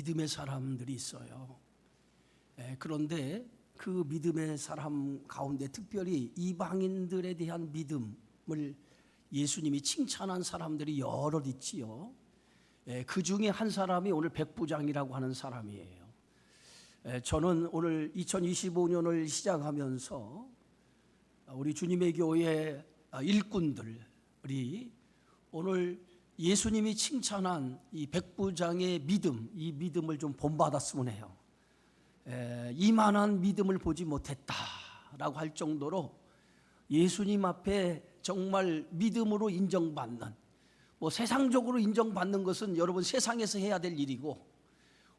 믿음의 사람들이 있어요. 그런데 그 믿음의 사람 가운데 특별히 이방인들에 대한 믿음을 예수님이 칭찬한 사람들이 여럿 있지요. 그 중에 한 사람이 오늘 백부장이라고 하는 사람이에요. 저는 오늘 2025년을 시작하면서 우리 주님의 교회 일꾼들이 오늘 예수님이 칭찬한 이 백부장의 믿음, 이 믿음을 좀 본받았으면 해요. 이만한 믿음을 보지 못했다라고 할 정도로 예수님 앞에 정말 믿음으로 인정받는, 세상적으로 인정받는 것은 여러분 세상에서 해야 될 일이고,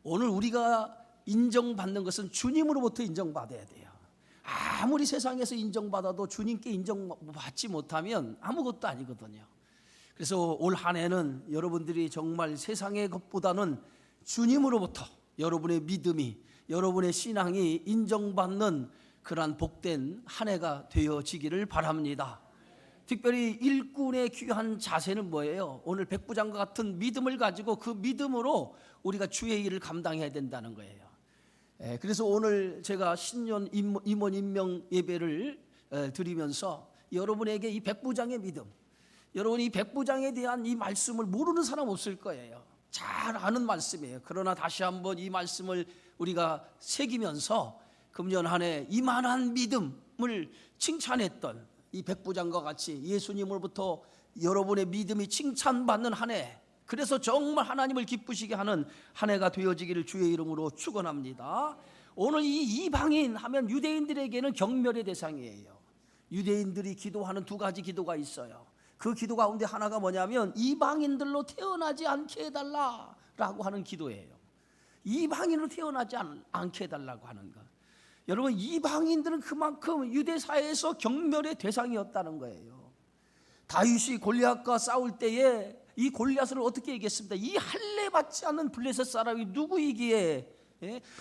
오늘 우리가 인정받는 것은 주님으로부터 인정받아야 돼요. 아무리 세상에서 인정받아도 주님께 인정받지 못하면 아무것도 아니거든요. 그래서 올 한 해는 여러분들이 정말 세상의 것보다는 주님으로부터 여러분의 믿음이, 여러분의 신앙이 인정받는 그러한 복된 한 해가 되어지기를 바랍니다. 특별히 일꾼의 귀한 자세는 뭐예요? 오늘 백부장과 같은 믿음을 가지고 그 믿음으로 우리가 주의 일을 감당해야 된다는 거예요. 그래서 오늘 제가 신년 임원 임명 예배를 드리면서 여러분에게 이 백부장의 믿음, 여러분 이 백부장에 대한 이 말씀을 모르는 사람 없을 거예요. 잘 아는 말씀이에요. 그러나 다시 한번 이 말씀을 우리가 새기면서 금년 한 해 이만한 믿음을 칭찬했던 이 백부장과 같이 예수님으로부터 여러분의 믿음이 칭찬받는 한 해, 그래서 정말 하나님을 기쁘시게 하는 한 해가 되어지기를 주의 이름으로 축원합니다. 오늘 이 이방인 하면 유대인들에게는 경멸의 대상이에요. 유대인들이 기도하는 두 가지 기도가 있어요. 그 기도 가운데 하나가 뭐냐면 이방인들로 태어나지 않게 해달라라고 하는 기도예요. 이방인으로 태어나지 않게 해달라고 하는 것. 여러분, 이방인들은 그만큼 유대 사회에서 경멸의 대상이었다는 거예요. 다윗이 골리앗과 싸울 때에 이 골리앗을 어떻게 이겼습니까? 이 할례 받지 않는 블레셋 사람이 누구이기에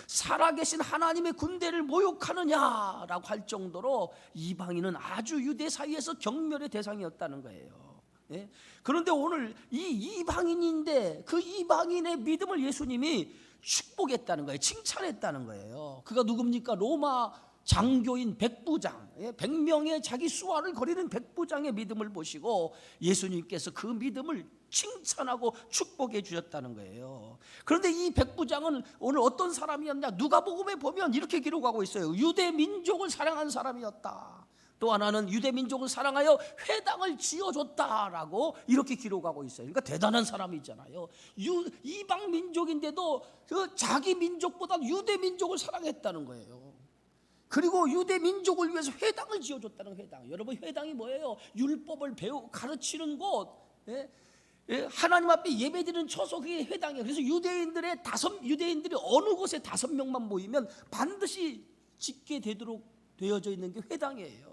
살아계신 하나님의 군대를 모욕하느냐라고 할 정도로 이방인은 아주 유대 사회에서 경멸의 대상이었다는 거예요. 그런데 오늘 이 이방인인데 그 이방인의 믿음을 예수님이 축복했다는 거예요. 칭찬했다는 거예요. 그가 누굽니까? 로마 장교인 백부장, 100명의 자기 수하를 거리는 백부장의 믿음을 보시고 예수님께서 그 믿음을 칭찬하고 축복해 주셨다는 거예요. 그런데 이 백부장은 오늘 어떤 사람이었냐? 누가복음에 보면 이렇게 기록하고 있어요. 유대 민족을 사랑한 사람이었다. 또 하나는 유대 민족을 사랑하여 회당을 지어줬다라고 이렇게 기록하고 있어요. 그러니까 대단한 사람이잖아요. 이방 민족인데도 그 자기 민족보다 유대 민족을 사랑했다는 거예요. 그리고 유대 민족을 위해서 회당을 지어줬다는 회당. 여러분, 회당이 뭐예요? 율법을 가르치는 곳, 하나님 앞에 예배드리는 처소, 그게 회당이에요. 그래서 유대인들이 어느 곳에 5명만 모이면 반드시 짓게 되도록 되어져 있는 게 회당이에요.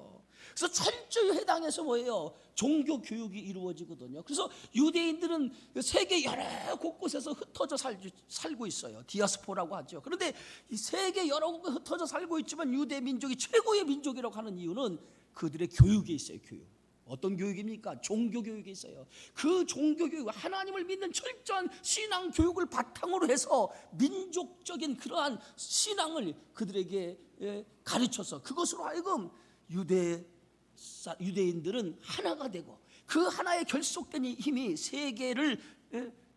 그래서 철저히 회당에서 뭐예요? 종교 교육이 이루어지거든요. 그래서 유대인들은 세계 여러 곳곳에서 흩어져 살고 있어요. 디아스포라고 하죠. 그런데 이 세계 여러 곳에 흩어져 살고 있지만 유대 민족이 최고의 민족이라고 하는 이유는 그들의 교육에 있어요. 교육. 어떤 교육입니까? 종교 교육이 있어요. 그 종교 교육, 하나님을 믿는 철저한 신앙 교육을 바탕으로 해서 민족적인 그러한 신앙을 그들에게 가르쳐서 그것으로 하여금 유대인들은 하나가 되고 그 하나의 결속된 힘이 세계를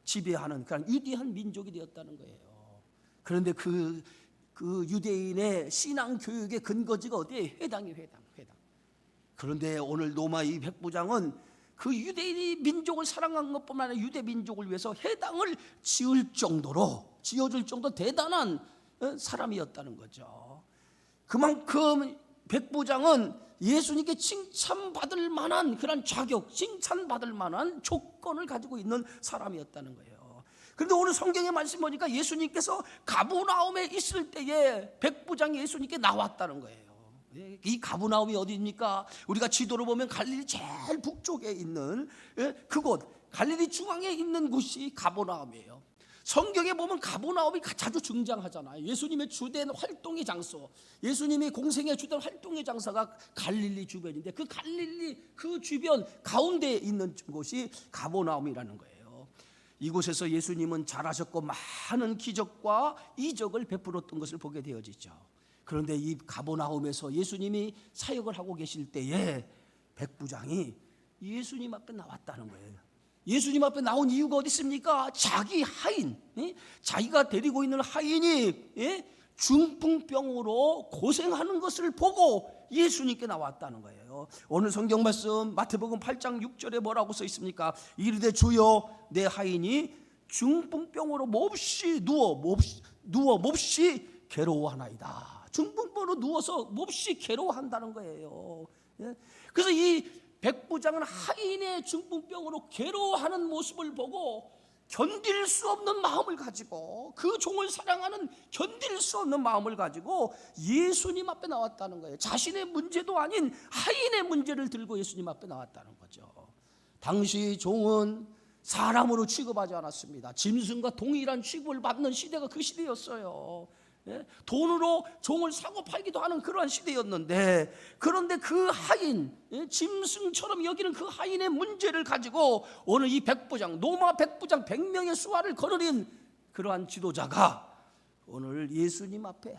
지배하는 그런 위대한 민족이 되었다는 거예요. 그런데 그 유대인의 신앙 교육의 근거지가 어디에? 회당이 회당. 그런데 오늘 로마 이 백부장은 그 유대인이 민족을 사랑한 것뿐만 아니라 유대 민족을 위해서 회당을 지어줄 정도 대단한 사람이었다는 거죠. 그만큼 백부장은 예수님께 칭찬받을 만한 그런 자격, 칭찬받을 만한 조건을 가지고 있는 사람이었다는 거예요. 그런데 오늘 성경의 말씀 보니까 예수님께서 가버나움에 있을 때에 백부장이 예수님께 나왔다는 거예요. 이 가버나움이 어디입니까? 우리가 지도로 보면 갈릴리 제일 북쪽에 있는 그곳, 갈릴리 중앙에 있는 곳이 가버나움이에요. 성경에 보면 가버나움이 자주 등장하잖아요. 예수님의 주된 활동의 장소, 예수님이 공생의 주된 활동의 장소가 갈릴리 주변인데 그 갈릴리 그 주변 가운데에 있는 곳이 가버나움이라는 거예요. 이곳에서 예수님은 잘하셨고 많은 기적과 이적을 베풀었던 것을 보게 되어지죠. 그런데 이 가버나움에서 예수님이 사역을 하고 계실 때에 백부장이 예수님 앞에 나왔다는 거예요. 예수님 앞에 나온 이유가 어디 있습니까? 자기 하인, 자기가 데리고 있는 하인이 중풍병으로 고생하는 것을 보고 예수님께 나왔다는 거예요. 오늘 성경 말씀 마태복음 8장 6절에 뭐라고 써 있습니까? 이르되 주여 내 하인이 중풍병으로 몹시 누워 몹시 괴로워하나이다. 중풍병으로 누워서 몹시 괴로워한다는 거예요. 그래서 이 백부장은 하인의 중풍병으로 괴로워하는 모습을 보고 견딜 수 없는 마음을 가지고, 그 종을 사랑하는 견딜 수 없는 마음을 가지고 예수님 앞에 나왔다는 거예요. 자신의 문제도 아닌 하인의 문제를 들고 예수님 앞에 나왔다는 거죠. 당시 종은 사람으로 취급하지 않았습니다. 짐승과 동일한 취급을 받는 시대가 그 시대였어요. 돈으로 종을 사고 팔기도 하는 그러한 시대였는데, 그런데 그 하인, 짐승처럼 여기는 그 하인의 문제를 가지고 오늘 이 백부장, 로마 백부장 100명의 수하를 거느린 그러한 지도자가 오늘 예수님 앞에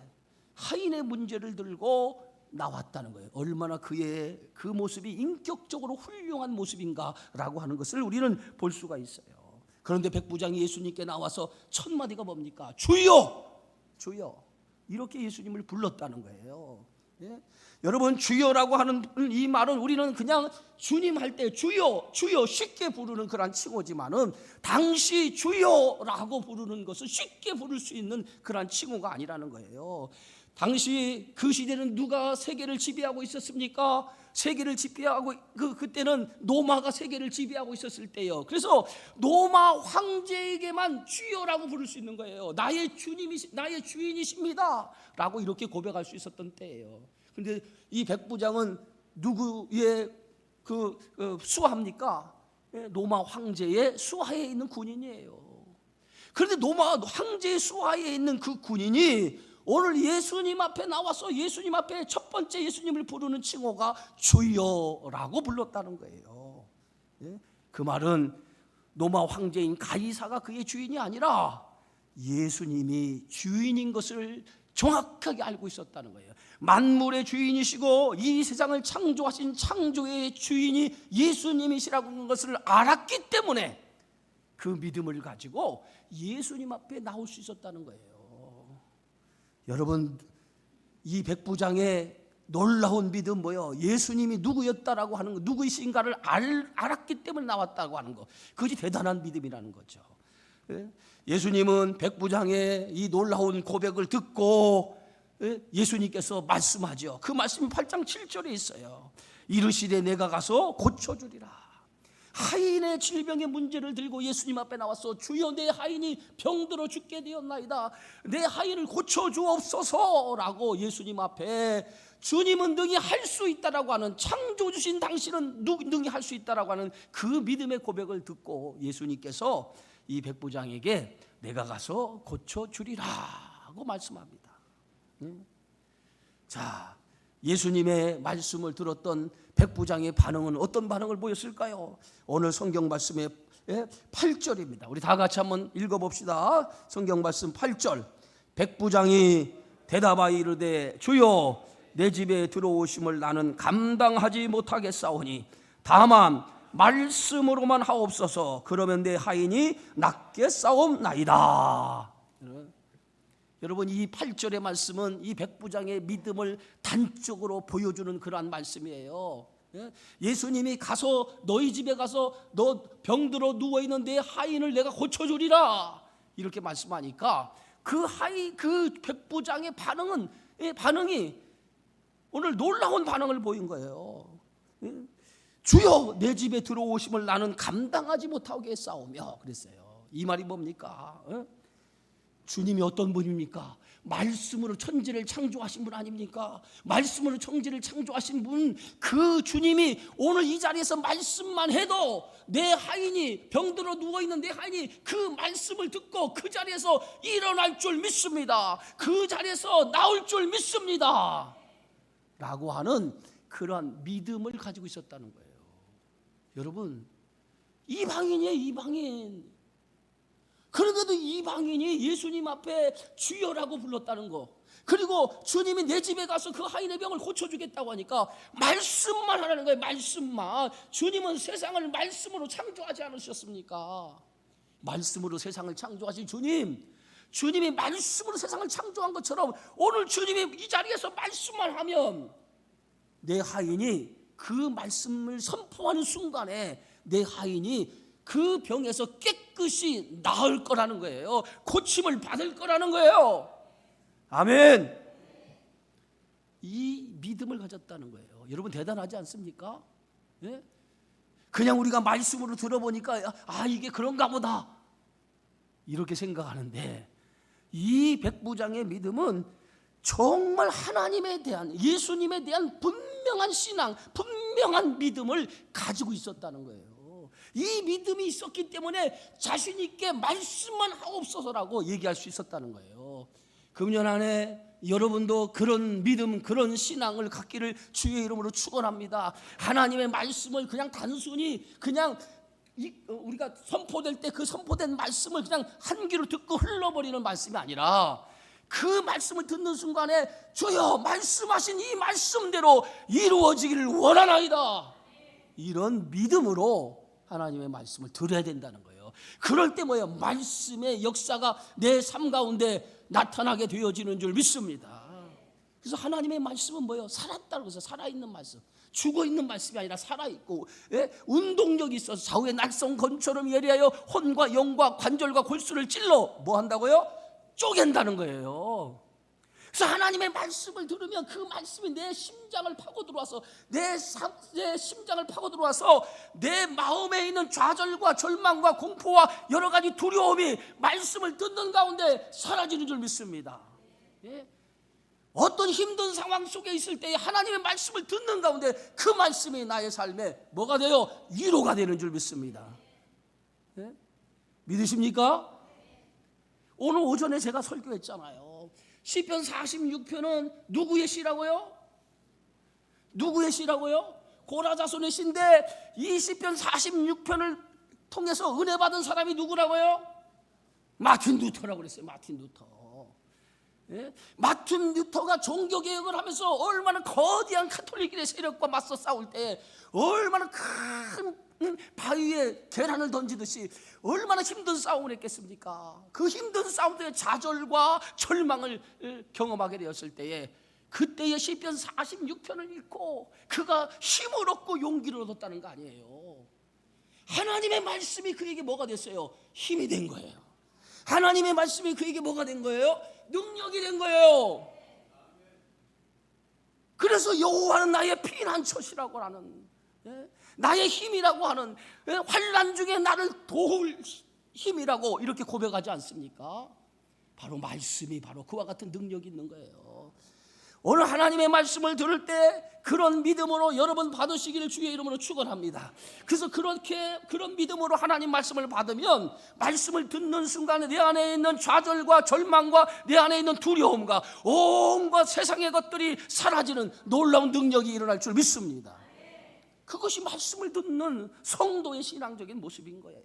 하인의 문제를 들고 나왔다는 거예요. 얼마나 그의 그 모습이 인격적으로 훌륭한 모습인가라고 하는 것을 우리는 볼 수가 있어요. 그런데 백부장이 예수님께 나와서 첫 마디가 뭡니까? 주여! 주여, 이렇게 예수님을 불렀다는 거예요. 여러분, 주여라고 하는 이 말은 우리는 그냥 주님 할 때 주여 주여 쉽게 부르는 그런 칭호지만은, 당시 주여라고 부르는 것은 쉽게 부를 수 있는 그런 칭호가 아니라는 거예요. 당시 그 시대는 누가 세계를 지배하고 있었습니까? 세계를 지배하고 그때는 로마가 세계를 지배하고 있었을 때요. 그래서 로마 황제에게만 주여라고 부를 수 있는 거예요. 나의 주인이십니다라고 이렇게 고백할 수 있었던 때예요. 그런데 이 백부장은 누구의 수하입니까? 로마 황제의 수하에 있는 군인이에요. 그런데 로마 황제의 수하에 있는 그 군인이 오늘 예수님 앞에 나와서 예수님 앞에 첫 번째 예수님을 부르는 칭호가 주여라고 불렀다는 거예요. 그 말은 로마 황제인 가이사가 그의 주인이 아니라 예수님이 주인인 것을 정확하게 알고 있었다는 거예요. 만물의 주인이시고 이 세상을 창조하신 창조의 주인이 예수님이시라고 하는 것을 알았기 때문에 그 믿음을 가지고 예수님 앞에 나올 수 있었다는 거예요. 여러분, 이 백부장의 놀라운 믿음 뭐예요? 예수님이 누구였다라고 하는 거, 누구이신가를 알았기 때문에 나왔다고 하는 거, 그것이 대단한 믿음이라는 거죠. 예수님은 백부장의 이 놀라운 고백을 듣고 예수님께서 말씀하죠. 그 말씀이 8장 7절에 있어요. 이르시되 내가 가서 고쳐주리라. 하인의 질병의 문제를 들고 예수님 앞에 나와서 주여 내 하인이 병들어 죽게 되었나이다, 내 하인을 고쳐주옵소서라고 예수님 앞에, 주님은 능히 할 수 있다라고 하는, 창조 주신 당신은 능히 할 수 있다라고 하는 그 믿음의 고백을 듣고 예수님께서 이 백부장에게 내가 가서 고쳐주리라고 말씀합니다. 자, 예수님의 말씀을 들었던 백부장의 반응은 어떤 반응을 보였을까요? 오늘 성경 말씀의 8절입니다. 우리 다 같이 한번 읽어봅시다. 성경 말씀 8절. 백부장이 대답하여 이르되 주여 내 집에 들어오심을 나는 감당하지 못하겠사오니 다만 말씀으로만 하옵소서. 그러면 내 하인이 낫게 싸움나이다. 여러분, 이 8절의 말씀은 이 백부장의 믿음을 단적으로 보여주는 그러한 말씀이에요. 예수님이 가서 너희 집에 가서 너 병들어 누워있는 내 하인을 내가 고쳐주리라 이렇게 말씀하니까 그 백부장의 반응이 오늘 놀라운 반응을 보인 거예요. 주여 내 집에 들어오심을 나는 감당하지 못하겠사오며 그랬어요. 이 말이 뭡니까? 주님이 어떤 분입니까? 말씀으로 천지를 창조하신 분 아닙니까? 말씀으로 천지를 창조하신 분, 그 주님이 오늘 이 자리에서 말씀만 해도 내 하인이, 병들어 누워있는 내 하인이 그 말씀을 듣고 그 자리에서 일어날 줄 믿습니다, 그 자리에서 나올 줄 믿습니다 라고 하는 그러한 믿음을 가지고 있었다는 거예요. 여러분, 이방인이에요. 이방인. 그런데도 이방인이 예수님 앞에 주여라고 불렀다는 거, 그리고 주님이 내 집에 가서 그 하인의 병을 고쳐주겠다고 하니까 말씀만 하라는 거예요. 말씀만. 주님은 세상을 말씀으로 창조하지 않으셨습니까? 말씀으로 세상을 창조하신 주님이 말씀으로 세상을 창조한 것처럼 오늘 주님이 이 자리에서 말씀만 하면 내 하인이 그 말씀을 선포하는 순간에 내 하인이 그 병에서 깨끗이 나을 거라는 거예요. 고침을 받을 거라는 거예요. 아멘. 이 믿음을 가졌다는 거예요. 여러분 대단하지 않습니까? 예? 그냥 우리가 말씀으로 들어보니까 이게 그런가 보다 이렇게 생각하는데, 이 백부장의 믿음은 정말 하나님에 대한, 예수님에 대한 분명한 신앙, 분명한 믿음을 가지고 있었다는 거예요. 이 믿음이 있었기 때문에 자신 있게 말씀만 하옵소서라고 얘기할 수 있었다는 거예요. 금년 안에 여러분도 그런 믿음, 그런 신앙을 갖기를 주의 이름으로 축원합니다. 하나님의 말씀을 그냥 단순히 그냥 우리가 선포될 때 그 선포된 말씀을 그냥 한 귀로 듣고 흘러버리는 말씀이 아니라 그 말씀을 듣는 순간에 주여 말씀하신 이 말씀대로 이루어지기를 원하나이다, 이런 믿음으로 하나님의 말씀을 들어야 된다는 거예요. 그럴 때 뭐예요? 말씀의 역사가 내 삶 가운데 나타나게 되어지는 줄 믿습니다. 그래서 하나님의 말씀은 뭐예요? 살았다고 해서 살아있는 말씀, 죽어있는 말씀이 아니라 살아있고, 운동력이 있어서 좌우의 날성 건처럼 예리하여 혼과 영과 관절과 골수를 찔러 뭐 한다고요? 쪼갠다는 거예요. 그래서 하나님의 말씀을 들으면 그 말씀이 내 심장을 파고 들어와서 내 심장을 파고 들어와서 내 마음에 있는 좌절과 절망과 공포와 여러 가지 두려움이 말씀을 듣는 가운데 사라지는 줄 믿습니다. 어떤 힘든 상황 속에 있을 때 하나님의 말씀을 듣는 가운데 그 말씀이 나의 삶에 뭐가 돼요? 위로가 되는 줄 믿습니다. 믿으십니까? 오늘 오전에 제가 설교했잖아요. 시편 46편은 누구의 시라고요? 누구의 시라고요? 고라 자손의 시인데 이 시편 46편을 통해서 은혜 받은 사람이 누구라고요? 마틴 루터라고 그랬어요. 마틴 루터. 마틴 루터가 종교개혁을 하면서 얼마나 거대한 카톨릭의 세력과 맞서 싸울 때 얼마나 큰 바위에 계란을 던지듯이 얼마나 힘든 싸움을 했겠습니까? 그 힘든 싸움 때에 좌절과 절망을 경험하게 되었을 때에 그때의 시편 46편을 읽고 그가 힘을 얻고 용기를 얻었다는 거 아니에요. 하나님의 말씀이 그에게 뭐가 됐어요? 힘이 된 거예요. 하나님의 말씀이 그에게 뭐가 된 거예요? 능력이 된 거예요. 그래서 여호와는 나의 피난처시라고 하는, 나의 힘이라고 하는, 환난 중에 나를 도울 힘이라고 이렇게 고백하지 않습니까? 바로 말씀이 바로 그와 같은 능력이 있는 거예요. 오늘 하나님의 말씀을 들을 때 그런 믿음으로 여러분 받으시기를 주의 이름으로 축원합니다. 그래서 그런 믿음으로 하나님 말씀을 받으면 말씀을 듣는 순간에 내 안에 있는 좌절과 절망과 내 안에 있는 두려움과 온갖 세상의 것들이 사라지는 놀라운 능력이 일어날 줄 믿습니다. 그것이 말씀을 듣는 성도의 신앙적인 모습인 거예요.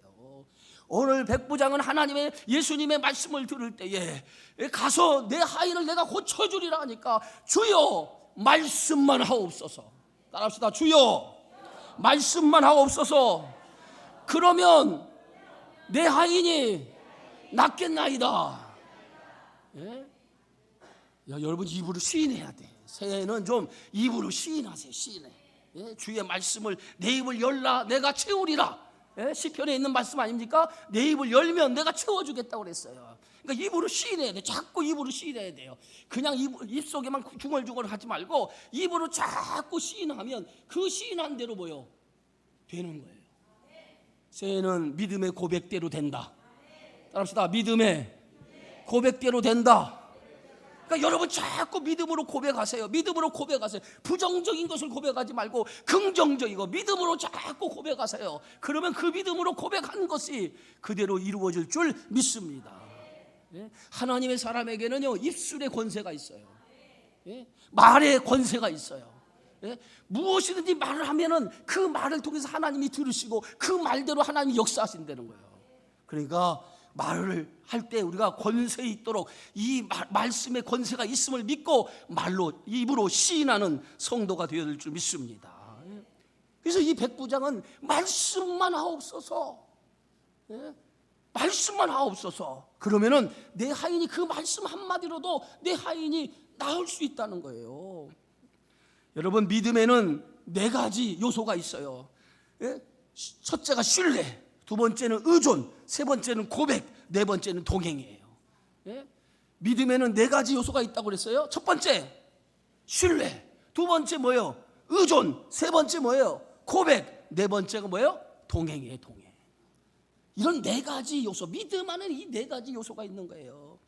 오늘 백부장은 하나님의 예수님의 말씀을 들을 때에 가서 내 하인을 내가 고쳐주리라 하니까 주여 말씀만 하옵소서. 따라합시다. 주여 말씀만 하옵소서. 그러면 내 하인이 낫겠나이다. 여러분 입으로 시인해야 돼. 새해는 좀 입으로 시인하세요. 시인해. 주의 말씀을 내 입을 열라 내가 채우리라. 시편에 있는 말씀 아닙니까? 내 입을 열면 내가 채워주겠다고 그랬어요. 그러니까 입으로 시인해야 돼. 자꾸 입으로 시인해야 돼요. 그냥 입 속에만 중얼중얼 하지 말고 입으로 자꾸 시인하면 그 시인한 대로 뭐요? 되는 거예요. 새해는 믿음의 고백대로 된다. 따라합시다. 믿음의 고백대로 된다. 그러니까 여러분 자꾸 믿음으로 고백하세요. 믿음으로 고백하세요. 부정적인 것을 고백하지 말고 긍정적이고 믿음으로 자꾸 고백하세요. 그러면 그 믿음으로 고백한 것이 그대로 이루어질 줄 믿습니다. 하나님의 사람에게는요 입술의 권세가 있어요. 말의 권세가 있어요. 무엇이든지 말을 하면은 그 말을 통해서 하나님이 들으시고 그 말대로 하나님이 역사하신다는 거예요. 그러니까 말을 할 때 우리가 권세 있도록 이 말씀의 권세가 있음을 믿고 말로 입으로 시인하는 성도가 되어야 될 줄 믿습니다. 그래서 이 백부장은 말씀만 하옵소서, 말씀만 하옵소서. 그러면은 내 하인이 그 말씀 한마디로도 내 하인이 나을 수 있다는 거예요. 여러분, 믿음에는 4가지 요소가 있어요. 첫째가 신뢰, 두 번째는 의존, 세 번째는 고백, 네 번째는 동행이에요. 믿음에는 4가지 요소가 있다고 그랬어요. 첫 번째 신뢰, 두 번째 뭐예요? 의존, 세 번째 뭐예요? 고백, 네 번째가 뭐예요? 동행이에요. 동행. 이런 4가지 요소, 믿음 안에 이 4가지 요소가 있는 거예요.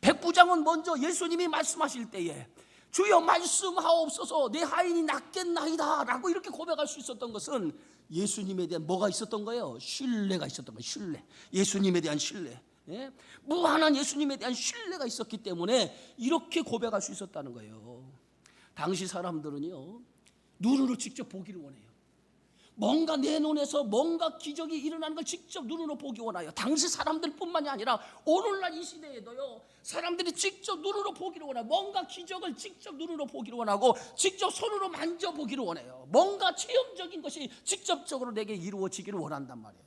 백부장은 먼저 예수님이 말씀하실 때에 주여 말씀하옵소서, 내 하인이 낫겠나이다 라고 이렇게 고백할 수 있었던 것은 예수님에 대한 뭐가 있었던 거예요? 신뢰가 있었던 거예요. 신뢰, 예수님에 대한 신뢰, 무한한 예수님에 대한 신뢰가 있었기 때문에 이렇게 고백할 수 있었다는 거예요. 당시 사람들은요, 눈으로 직접 보기를 원해요. 뭔가 내 눈에서 뭔가 기적이 일어나는 걸 직접 눈으로 보기 원해요. 당시 사람들뿐만이 아니라 오늘날 이 시대에도요, 사람들이 직접 눈으로 보기를 원해요. 뭔가 기적을 직접 눈으로 보기를 원하고 직접 손으로 만져보기를 원해요. 뭔가 체험적인 것이 직접적으로 내게 이루어지기를 원한단 말이에요.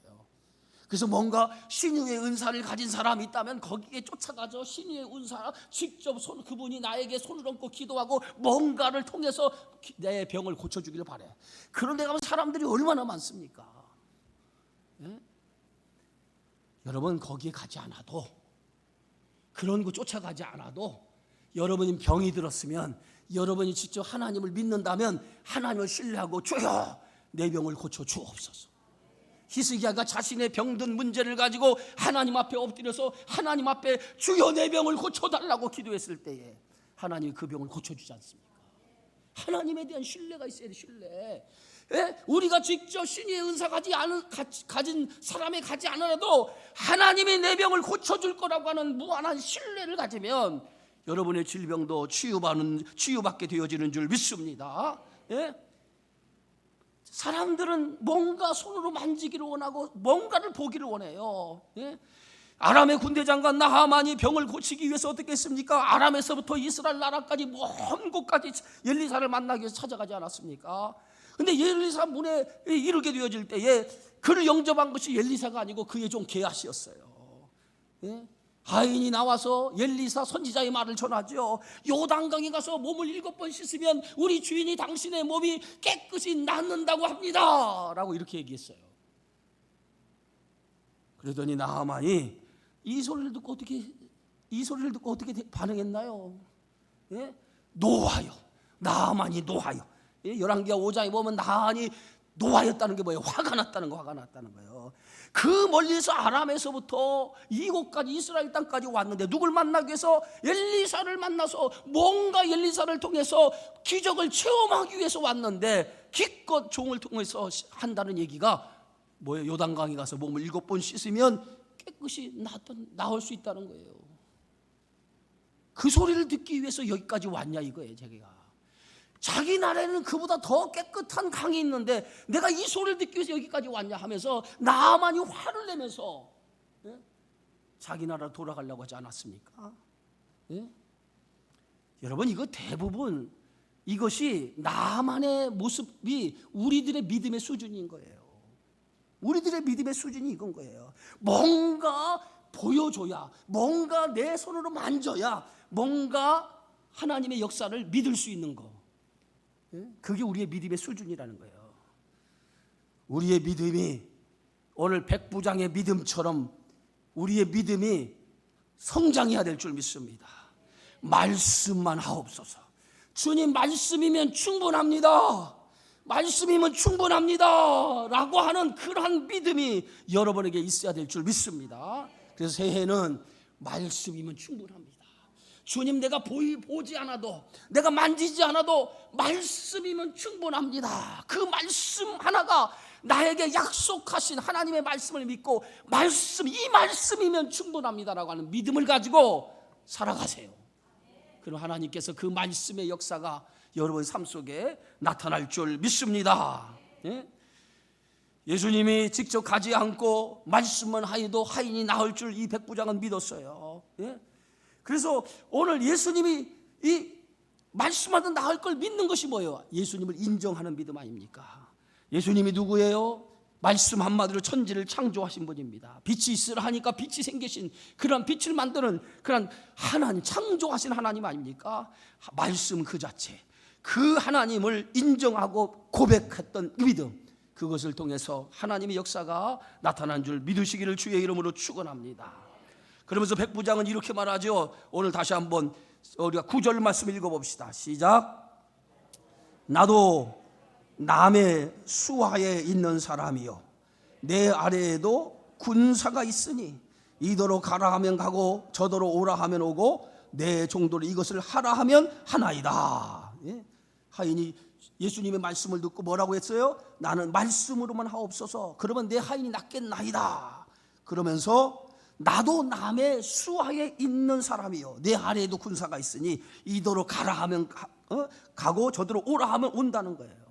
그래서 뭔가 신유의 은사를 가진 사람이 있다면 거기에 쫓아가죠. 신유의 은사, 직접 그분이 나에게 손을 얹고 기도하고 뭔가를 통해서 내 병을 고쳐주기를 바래. 그런데 가면 사람들이 얼마나 많습니까? 여러분, 거기에 가지 않아도, 그런 거 쫓아가지 않아도, 여러분이 병이 들었으면 여러분이 직접 하나님을 믿는다면 하나님을 신뢰하고 주여 내 병을 고쳐 주옵소서. 히스기야가 자신의 병든 문제를 가지고 하나님 앞에 엎드려서 하나님 앞에 주여 내 병을 고쳐달라고 기도했을 때에 하나님이 그 병을 고쳐주지 않습니까? 하나님에 대한 신뢰가 있어야 돼. 신뢰. 우리가 직접 신의 은사 가진 사람에 가지 않아도 하나님이 내 병을 고쳐줄 거라고 하는 무한한 신뢰를 가지면 여러분의 질병도 치유받게 되어지는 줄 믿습니다. 사람들은 뭔가 손으로 만지기를 원하고 뭔가를 보기를 원해요. 아람의 군대장관 나하만이 병을 고치기 위해서 어떻게 했습니까? 아람에서부터 이스라엘 나라까지 먼 곳까지 엘리사를 만나기 위해서 찾아가지 않았습니까? 근데 엘리사 문에 이르게 되어질 때에 그를 영접한 것이 엘리사가 아니고 그의 종 게하시였어요. 하인이 나와서 엘리사 선지자의 말을 전하죠. 요단강에 가서 몸을 7번 씻으면 우리 주인이 당신의 몸이 깨끗이 낫는다고 합니다 라고 이렇게 얘기했어요. 그러더니 나하만이 이 소리를 듣고 어떻게 반응했나요? 노하여. 나하만이 노하여. 열왕기하 5장에 보면 나하만이 노하였다는 게 뭐예요? 화가 났다는 거예요. 그 멀리서 아람에서부터 이곳까지 이스라엘 땅까지 왔는데 누굴 만나기 위해서? 엘리사를 만나서 뭔가 엘리사를 통해서 기적을 체험하기 위해서 왔는데 기껏 종을 통해서 한다는 얘기가 뭐예요? 요단강에 가서 몸을 7번 씻으면 깨끗이 나올 수 있다는 거예요. 그 소리를 듣기 위해서 여기까지 왔냐 이거예요. 자기 나라에는 그보다 더 깨끗한 강이 있는데 내가 이 소리를 듣기 위해서 여기까지 왔냐 하면서 나만이 화를 내면서 자기 나라로 돌아가려고 하지 않았습니까? 여러분, 이거 대부분 이것이 나만의 모습이 우리들의 믿음의 수준인 거예요. 우리들의 믿음의 수준이 이건 거예요. 뭔가 보여줘야, 뭔가 내 손으로 만져야 뭔가 하나님의 역사를 믿을 수 있는 거. 그게 우리의 믿음의 수준이라는 거예요. 우리의 믿음이 오늘 백부장의 믿음처럼 우리의 믿음이 성장해야 될 줄 믿습니다. 말씀만 하옵소서. 주님 말씀이면 충분합니다. 말씀이면 충분합니다 라고 하는 그러한 믿음이 여러분에게 있어야 될 줄 믿습니다. 그래서 새해는 말씀이면 충분합니다. 주님, 내가 보지 않아도, 내가 만지지 않아도 말씀이면 충분합니다. 그 말씀 하나가 나에게 약속하신 하나님의 말씀을 믿고 이 말씀이면 충분합니다라고 하는 믿음을 가지고 살아가세요. 그럼 하나님께서 그 말씀의 역사가 여러분 삶 속에 나타날 줄 믿습니다. 예수님이 직접 가지 않고 말씀만 하여도 하인이 나을 줄 이 백부장은 믿었어요. 예? 그래서 오늘 예수님이 이 말씀하던 나을 걸 믿는 것이 뭐예요? 예수님을 인정하는 믿음 아닙니까? 예수님이 누구예요? 말씀 한마디로 천지를 창조하신 분입니다. 빛이 있으라 하니까 빛이 생기신 그런 빛을 만드는 그런 하나님, 창조하신 하나님 아닙니까? 말씀 그 자체, 그 하나님을 인정하고 고백했던 믿음, 그것을 통해서 하나님의 역사가 나타난 줄 믿으시기를 주의 이름으로 축원합니다. 그러면서 백부장은 이렇게 말하죠. 오늘 다시 한번 우리가 9절 말씀 읽어봅시다. 시작. 나도 남의 수하에 있는 사람이요 내 아래에도 군사가 있으니 이도로 가라 하면 가고 저도로 오라 하면 오고 내 종도로 이것을 하라 하면 하나이다. 예? 하인이 예수님의 말씀을 듣고 뭐라고 했어요? 나는 말씀으로만 하옵소서. 그러면 내 하인이 낫겠나이다. 그러면서 나도 남의 수하에 있는 사람이요 내 아래에도 군사가 있으니 이도로 가라 하면 가고 저도로 오라 하면 온다는 거예요.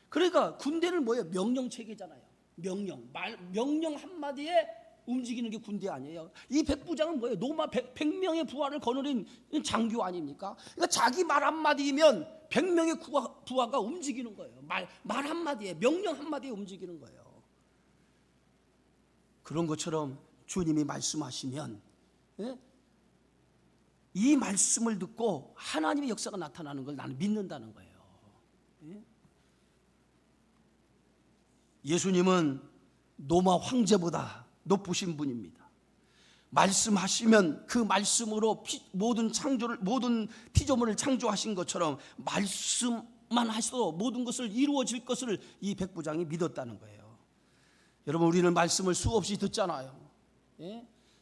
그러니까 군대는 뭐예요? 명령 체계잖아요. 명령 한마디에 움직이는 게 군대 아니에요. 이 백부장은 뭐예요? 노마 100명의 부하를 거느린 장교 아닙니까? 그러니까 자기 말 한마디면 100명의 부하가 움직이는 거예요. 말 한마디에, 명령 한마디에 움직이는 거예요. 그런 것처럼 주님이 말씀하시면 이 말씀을 듣고 하나님의 역사가 나타나는 걸 나는 믿는다는 거예요. 예수님은 로마 황제보다 높으신 분입니다. 말씀하시면 그 말씀으로 모든 피조물을 창조하신 것처럼 말씀만 하셔도 모든 것을 이루어질 것을 이 백부장이 믿었다는 거예요. 여러분, 우리는 말씀을 수없이 듣잖아요.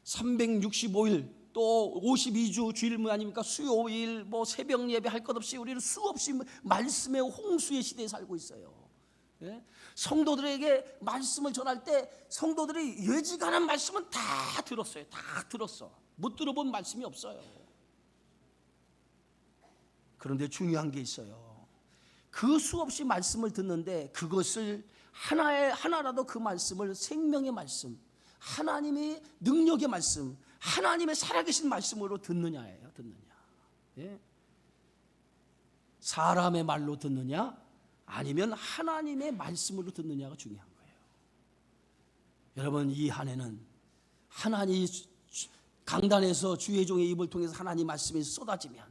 365일 또 52주 주일문 아닙니까? 수요일 뭐 새벽 예배 할 것 없이 우리는 수없이 말씀의 홍수의 시대에 살고 있어요. 성도들에게 말씀을 전할 때 성도들이 예지간한 말씀은 다 들었어요. 다 들었어. 못 들어본 말씀이 없어요. 그런데 중요한 게 있어요. 그 수없이 말씀을 듣는데 그것을 하나라도 그 말씀을 생명의 말씀, 하나님의 능력의 말씀, 하나님의 살아계신 말씀으로 듣느냐예요. 듣느냐. 사람의 말로 듣느냐 아니면 하나님의 말씀으로 듣느냐가 중요한 거예요. 여러분, 이 한 해는 하나님 강단에서 주의 종의 입을 통해서 하나님 말씀이 쏟아지면,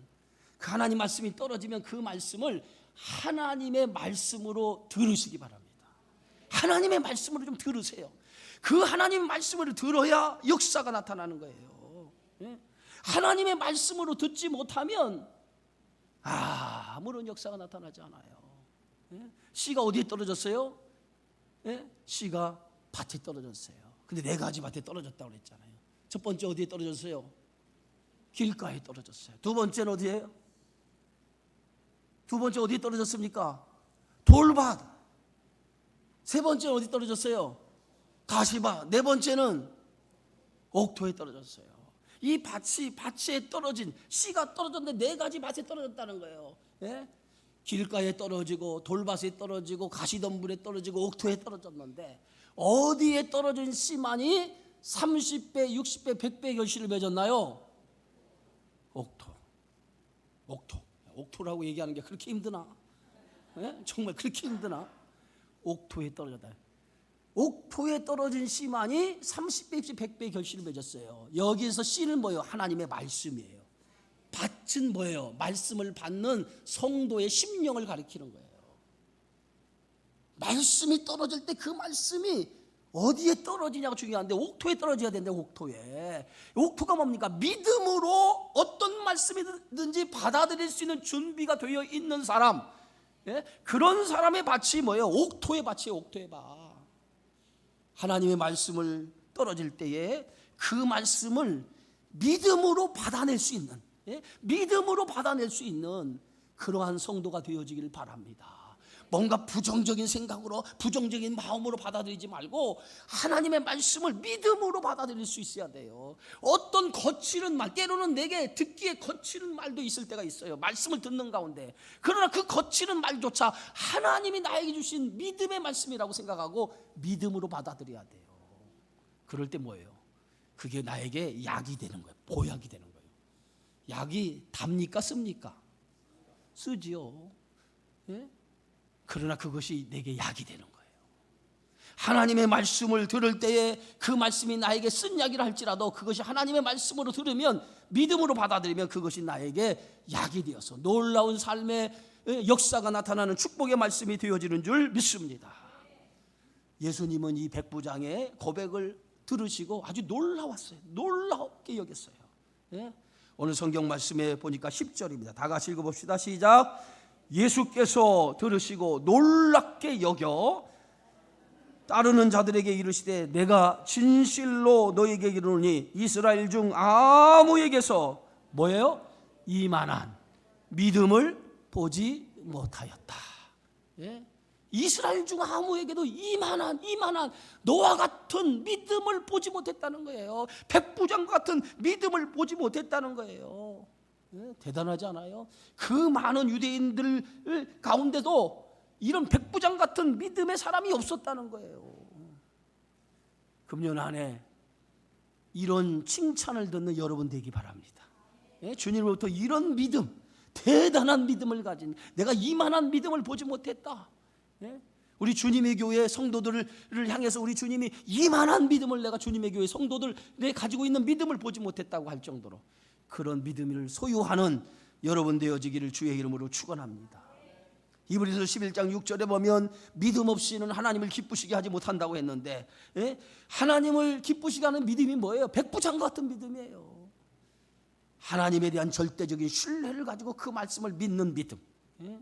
그 하나님 말씀이 떨어지면 그 말씀을 하나님의 말씀으로 들으시기 바랍니다. 하나님의 말씀으로 좀 들으세요. 그 하나님의 말씀을 들어야 역사가 나타나는 거예요. 하나님의 말씀으로 듣지 못하면 아무런 역사가 나타나지 않아요. 씨가 어디에 떨어졌어요? 씨가 밭에 떨어졌어요. 근데 4가지 밭에 떨어졌다고 그랬잖아요. 첫 번째 어디에 떨어졌어요? 길가에 떨어졌어요. 두 번째는 어디예요? 두 번째 어디에 떨어졌습니까? 돌밭. 세 번째는 어디 떨어졌어요? 가시밭. 네 번째는 옥토에 떨어졌어요. 이 밭에 떨어진 씨가 떨어졌는데 4가지 밭에 떨어졌다는 거예요. 길가에 떨어지고 돌밭에 떨어지고 가시덤불에 떨어지고 옥토에 떨어졌는데 어디에 떨어진 씨만이 30배, 60배, 100배 결실을 맺었나요? 옥토라고 얘기하는 게 그렇게 힘드나? 정말 그렇게 힘드나? 옥토에 떨어졌다. 옥토에 떨어진 씨만이 30배, 60배, 100배 결실을 맺었어요. 여기에서 씨는 뭐예요? 하나님의 말씀이에요. 밭은 뭐예요? 말씀을 받는 성도의 심령을 가리키는 거예요. 말씀이 떨어질 때 그 말씀이 어디에 떨어지냐가 중요한데 옥토에 떨어져야 되는데 옥토가 뭡니까? 믿음으로 어떤 말씀이든지 받아들일 수 있는 준비가 되어 있는 사람, 그런 사람의 밭이 뭐예요? 옥토의 밭이에요. 옥토의 밭. 하나님의 말씀을 떨어질 때에 그 말씀을 믿음으로 받아낼 수 있는, 믿음으로 받아낼 수 있는 그러한 성도가 되어지기를 바랍니다. 뭔가 부정적인 생각으로 부정적인 마음으로 받아들이지 말고 하나님의 말씀을 믿음으로 받아들일 수 있어야 돼요. 어떤 거칠은 말, 때로는 내게 듣기에 거칠은 말도 있을 때가 있어요. 말씀을 듣는 가운데. 그러나 그 거칠은 말조차 하나님이 나에게 주신 믿음의 말씀이라고 생각하고 믿음으로 받아들여야 돼요. 그럴 때 뭐예요? 그게 나에게 약이 되는 거예요. 보약이 되는 거예요. 약이 답니까 씁니까? 쓰지요. 예? 그러나 그것이 내게 약이 되는 거예요. 하나님의 말씀을 들을 때에 그 말씀이 나에게 쓴 약이라 할지라도 그것이 하나님의 말씀으로 들으면 믿음으로 받아들이면 그것이 나에게 약이 되어서 놀라운 삶의 역사가 나타나는 축복의 말씀이 되어지는 줄 믿습니다. 예수님은 이 백부장의 고백을 들으시고 아주 놀라웠어요. 놀랍게 여겼어요. 예? 오늘 성경 말씀에 보니까 10절입니다. 다 같이 읽어봅시다. 시작. 예수께서 들으시고 놀랍게 여겨 따르는 자들에게 이르시되 내가 진실로 너에게 이르노니 이스라엘 중 아무에게서 뭐예요? 이만한 믿음을 보지 못하였다. 예? 이스라엘 중 아무에게도 이만한 너와 같은 믿음을 보지 못했다는 거예요. 백부장 같은 믿음을 보지 못했다는 거예요. 예? 대단하지 않아요? 그 많은 유대인들 가운데도 이런 백부장 같은 믿음의 사람이 없었다는 거예요. 금년 안에 이런 칭찬을 듣는 여러분 되기 바랍니다. 예? 주님으로부터 이런 믿음, 대단한 믿음을 가진, 내가 이만한 믿음을 보지 못했다. 예? 우리 주님의 교회 성도들을 향해서 우리 주님이 이만한 믿음을 내가 주님의 교회 성도들에 가지고 있는 믿음을 보지 못했다고 할 정도로 그런 믿음을 소유하는 여러분 되어지기를 주의 이름으로 축원합니다. 히브리서 11장 6절에 보면 믿음 없이는 하나님을 기쁘시게 하지 못한다고 했는데, 예? 하나님을 기쁘시게 하는 믿음이 뭐예요? 백부장 같은 믿음이에요. 하나님에 대한 절대적인 신뢰를 가지고 그 말씀을 믿는 믿음. 예?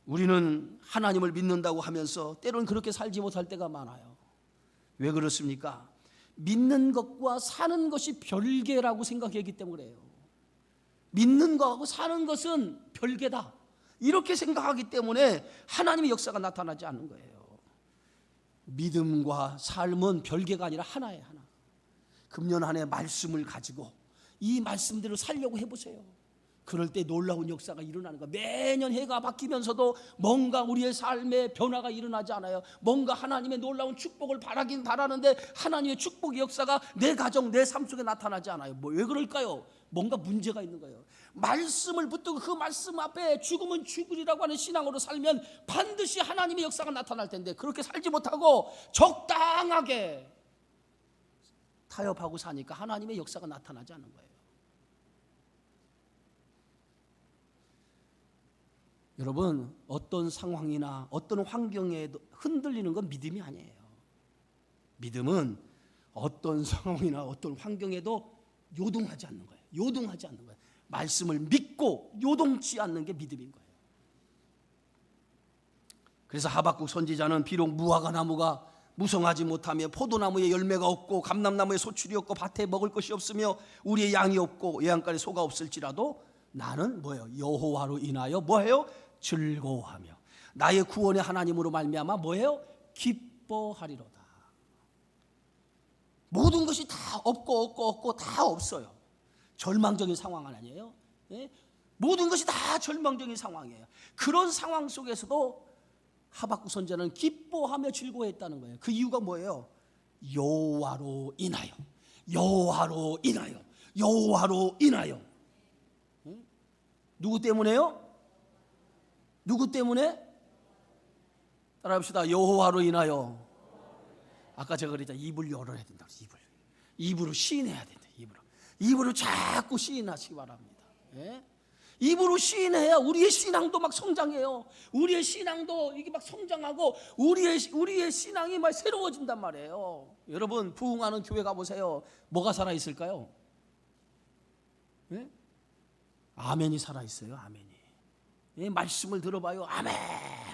우리는 하나님을 믿는다고 하면서 때로는 그렇게 살지 못할 때가 많아요. 왜 그렇습니까? 믿는 것과 사는 것이 별개라고 생각했기 때문에요. 믿는 것하고 사는 것은 별개다, 이렇게 생각하기 때문에 하나님의 역사가 나타나지 않는 거예요. 믿음과 삶은 별개가 아니라 하나예요. 하나. 금년 한 해 말씀을 가지고 이 말씀대로 살려고 해보세요. 그럴 때 놀라운 역사가 일어나는 거예요. 매년 해가 바뀌면서도 뭔가 우리의 삶에 변화가 일어나지 않아요. 뭔가 하나님의 놀라운 축복을 바라긴 바라는데 하나님의 축복의 역사가 내 가정, 내 삶 속에 나타나지 않아요. 왜 그럴까요? 뭔가 문제가 있는 거예요. 말씀을 붙들고 그 말씀 앞에 죽으면 죽으리라고 하는 신앙으로 살면 반드시 하나님의 역사가 나타날 텐데 그렇게 살지 못하고 적당하게 타협하고 사니까 하나님의 역사가 나타나지 않는 거예요. 여러분, 어떤 상황이나 어떤 환경에 흔들리는 건 믿음이 아니에요. 믿음은 어떤 상황이나 어떤 환경에도 요동하지 않는 거예요. 요동하지 않는 거예요. 말씀을 믿고 요동치 않는 게 믿음인 거예요. 그래서 하박국 선지자는 비록 무화과 나무가 무성하지 못하며 포도나무에 열매가 없고 감람나무에 소출이 없고 밭에 먹을 것이 없으며 우리의 양이 없고 외양간에 소가 없을지라도 나는 뭐예요? 여호와로 인하여 뭐예요? 즐거워하며 나의 구원의 하나님으로 말미암아 뭐예요? 기뻐하리로다. 모든 것이 다 없고 다 없어요. 절망적인 상황 아니에요? 예? 모든 것이 다 절망적인 상황이에요. 그런 상황 속에서도 하박국 선지자는 기뻐하며 즐거워했다는 거예요. 그 이유가 뭐예요? 여호와로 인하여, 여호와로 인하여, 여호와로 인하여. 예? 누구 때문에요? 누구 때문에? 따라합시다. 여호와로 인하여. 아까 제가 그랬잖아요. 입을 열어야 된다고. 입으로 시인해야 된다. 입으로 자꾸 시인하시기 바랍니다. 예? 입으로 시인해야 우리의 신앙도 막 성장해요. 우리의 신앙도 이게 막 성장하고 우리의 신앙이 막 새로워진단 말이에요. 여러분, 부흥하는 교회 가보세요. 뭐가 살아있을까요? 예? 아멘이 살아있어요. 아멘이. 예? 말씀을 들어봐요. 아멘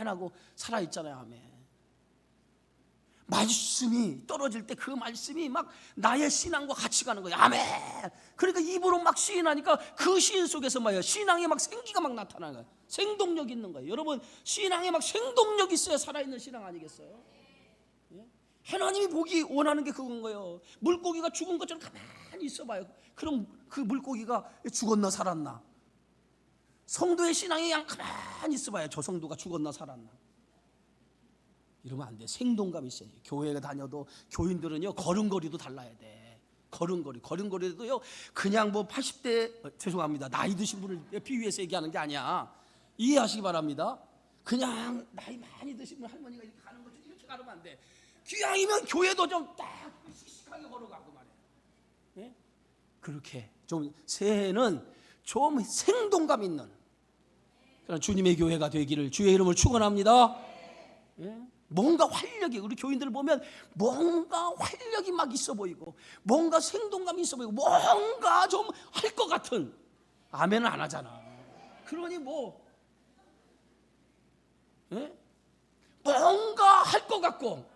하고 살아있잖아요. 아멘. 말씀이 떨어질 때 그 말씀이 막 나의 신앙과 같이 가는 거예요. 아멘. 그러니까 입으로 막 시인하니까 그 시인 속에서 뭐예요? 신앙에 막 생기가 막 나타나는 거예요. 생동력 있는 거예요. 여러분, 신앙에 막 생동력 있어야 살아있는 신앙 아니겠어요? 예? 하나님이 보기 원하는 게 그건 거예요. 물고기가 죽은 것처럼 가만히 있어봐요. 그럼 그 물고기가 죽었나 살았나? 성도의 신앙이 그냥 가만히 있어봐요. 저 성도가 죽었나 살았나? 이러면 안 돼. 생동감이 있어요. 교회에 다녀도 교인들은요, 걸음걸이도 달라야 돼. 걸음걸이도요, 그냥 뭐 80대, 죄송합니다, 나이 드신 분을 비유해서 얘기하는 게 아니야. 이해하시기 바랍니다. 그냥 나이 많이 드신 분, 할머니가 이렇게 가는 거지, 이렇게 가면 안 돼. 기왕이면 교회도 좀 딱 씩씩하게 걸어가고 말이야. 네? 그렇게 좀 새해는 좀 생동감 있는 그런 주님의 교회가 되기를 주의 이름을 축원합니다. 예? 뭔가 활력이, 우리 교인들을 보면 뭔가 활력이 막 있어 보이고, 뭔가 생동감이 있어 보이고, 뭔가 좀 할 것 같은. 아멘은 안 하잖아. 그러니 뭐 예? 뭔가 할 것 같고,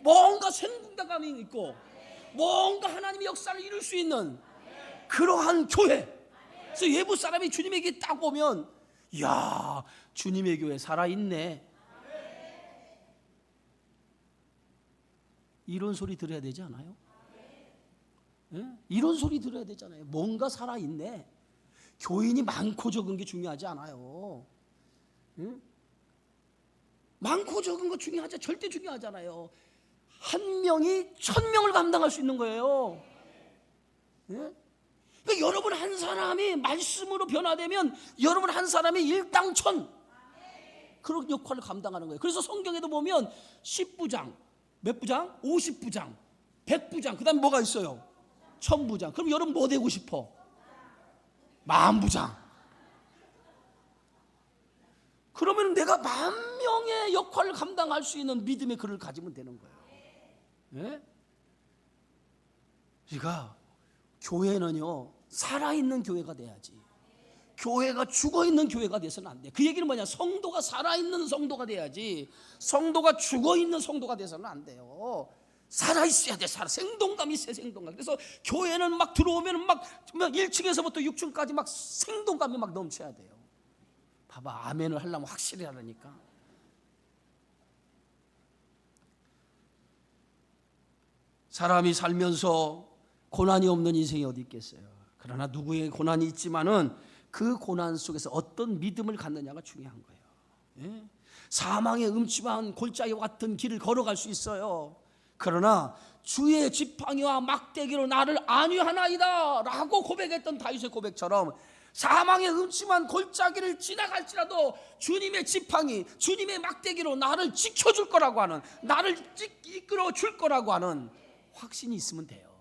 뭔가 생동감이 있고, 뭔가 하나님의 역사를 이룰 수 있는 그러한 교회. 그래서 외부 사람이 주님에게 딱 오면, 이야, 주님의 교회 살아있네, 이런 소리 들어야 되지 않아요? 예? 이런 소리 들어야 되잖아요. 뭔가 살아있네. 교인이 많고 적은 게 중요하지 않아요. 예? 많고 적은 거 중요하지, 절대 중요하잖아요. 한 명이 1000명을 감당할 수 있는 거예요. 예? 그러니까 여러분 한 사람이 말씀으로 변화되면 여러분 한 사람이 일당천 그런 역할을 감당하는 거예요. 그래서 성경에도 보면 10부장, 몇 부장? 50부장, 100부장, 그 다음에 뭐가 있어요? 1000부장. 그럼 여러분 뭐 되고 싶어? 10,000부장. 그러면 내가 10,000명의 역할을 감당할 수 있는 믿음의 글을 가지면 되는 거예요. 예? 그러니까 교회는요, 살아있는 교회가 돼야지. 교회가 죽어있는 교회가 돼서는 안 돼. 그 얘기는 뭐냐? 성도가 살아있는 성도가 돼야지, 성도가 죽어있는 성도가 돼서는 안 돼요. 살아있어야 돼. 생동감이 있어야 생동감. 그래서 교회는 막 들어오면 막 1층에서부터 6층까지 막 생동감이 막 넘쳐야 돼요. 봐봐, 아멘을 하려면 확실히 하라니까. 사람이 살면서 고난이 없는 인생이 어디 있겠어요. 그러나 누구에게 고난이 있지만은 그 고난 속에서 어떤 믿음을 갖느냐가 중요한 거예요. 예? 사망의 음침한 골짜기와 같은 길을 걸어갈 수 있어요. 그러나 주의 지팡이와 막대기로 나를 안위하나이다 라고 고백했던 다윗의 고백처럼, 사망의 음침한 골짜기를 지나갈지라도 주님의 지팡이, 주님의 막대기로 나를 지켜줄 거라고 하는, 나를 이끌어 줄 거라고 하는 확신이 있으면 돼요.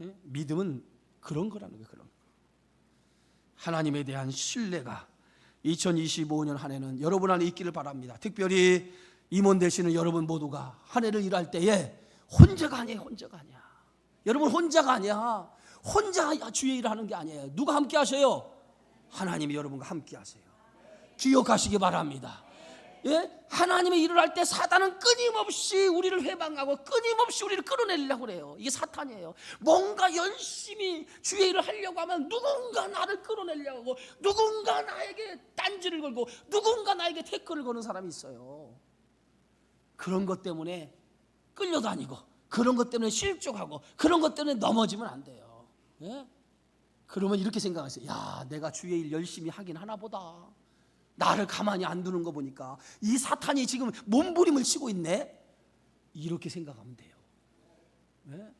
예? 믿음은 그런 거라는 거예요. 그런 거. 하나님에 대한 신뢰가 2025년 한 해는 여러분 안에 있기를 바랍니다. 특별히 임원 되시는 여러분 모두가 한 해를 일할 때에 혼자가 아니에요. 혼자가 아니야. 여러분 혼자가 아니야. 혼자 주의 일을 하는 게 아니에요. 누가 함께 하세요? 하나님이 여러분과 함께 하세요. 기억하시기 바랍니다. 예? 하나님의 일을 할 때 사단은 끊임없이 우리를 회방하고 끊임없이 우리를 끌어내려고 그래요. 이게 사탄이에요. 뭔가 열심히 주의 일을 하려고 하면 누군가 나를 끌어내려고 하고, 누군가 나에게 딴지를 걸고, 누군가 나에게 태클을 거는 사람이 있어요. 그런 것 때문에 끌려다니고, 그런 것 때문에 실족하고, 그런 것 때문에 넘어지면 안 돼요. 예? 그러면 이렇게 생각하세요. 야, 내가 주의 일 열심히 하긴 하나 보다. 나를 가만히 안 두는 거 보니까 이 사탄이 지금 몸부림을 치고 있네. 이렇게 생각하면 돼요. 네?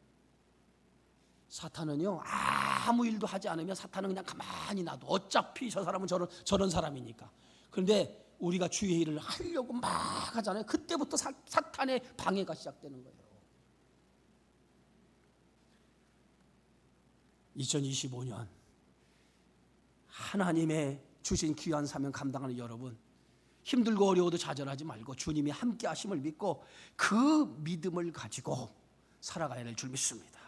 사탄은요, 아무 일도 하지 않으면 사탄은 그냥 가만히 놔둬. 어차피 저 사람은 저런 사람이니까. 그런데 우리가 주의 일을 하려고 막 하잖아요. 그때부터 사탄의 방해가 시작되는 거예요. 2025년 하나님의 주신 귀한 사명 감당하는 여러분, 힘들고 어려워도 좌절하지 말고 주님이 함께 하심을 믿고 그 믿음을 가지고 살아가야 될 줄 믿습니다.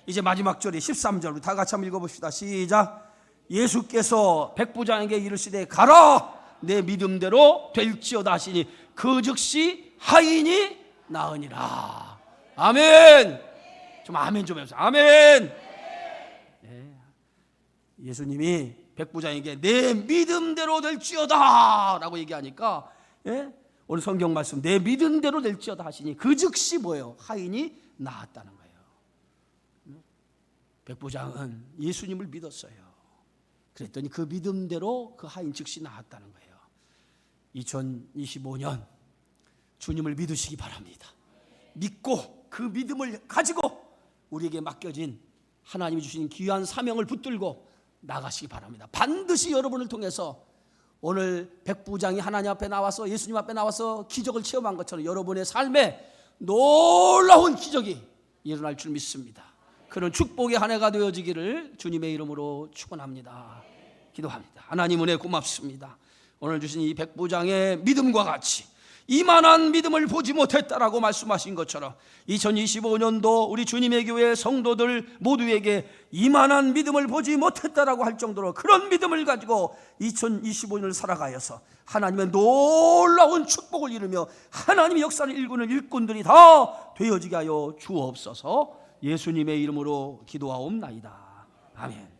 이제 마지막 절이 13절, 우리 다 같이 한번 읽어봅시다. 시작. 예수께서 백부장에게 이르시되 가라, 내 믿음대로 될지어다 하시니 그 즉시 하인이 나으니라. 아멘. 좀 아멘 좀 해보세요. 아멘. 네. 예수님이 백부장에게 내 믿음대로 될지어다 라고 얘기하니까, 예? 오늘 성경 말씀 내 믿음대로 될지어다 하시니 그 즉시 뭐예요? 하인이 나았다는 거예요. 백부장은 예수님을 믿었어요. 그랬더니 그 믿음대로 그 하인 즉시 나았다는 거예요. 2025년 주님을 믿으시기 바랍니다. 믿고 그 믿음을 가지고 우리에게 맡겨진 하나님이 주신 귀한 사명을 붙들고 나가시기 바랍니다. 반드시 여러분을 통해서 오늘 백부장이 하나님 앞에 나와서 예수님 앞에 나와서 기적을 체험한 것처럼 여러분의 삶에 놀라운 기적이 일어날 줄 믿습니다. 그런 축복의 한 해가 되어지기를 주님의 이름으로 축원합니다. 기도합니다. 하나님 은혜 고맙습니다. 오늘 주신 이 백부장의 믿음과 같이 이만한 믿음을 보지 못했다라고 말씀하신 것처럼 2025년도 우리 주님의 교회 성도들 모두에게 이만한 믿음을 보지 못했다라고 할 정도로 그런 믿음을 가지고 2025년을 살아가여서 하나님의 놀라운 축복을 이루며 하나님의 역사를 일구는 일꾼들이 다 되어지게 하여 주옵소서. 예수님의 이름으로 기도하옵나이다. 아멘.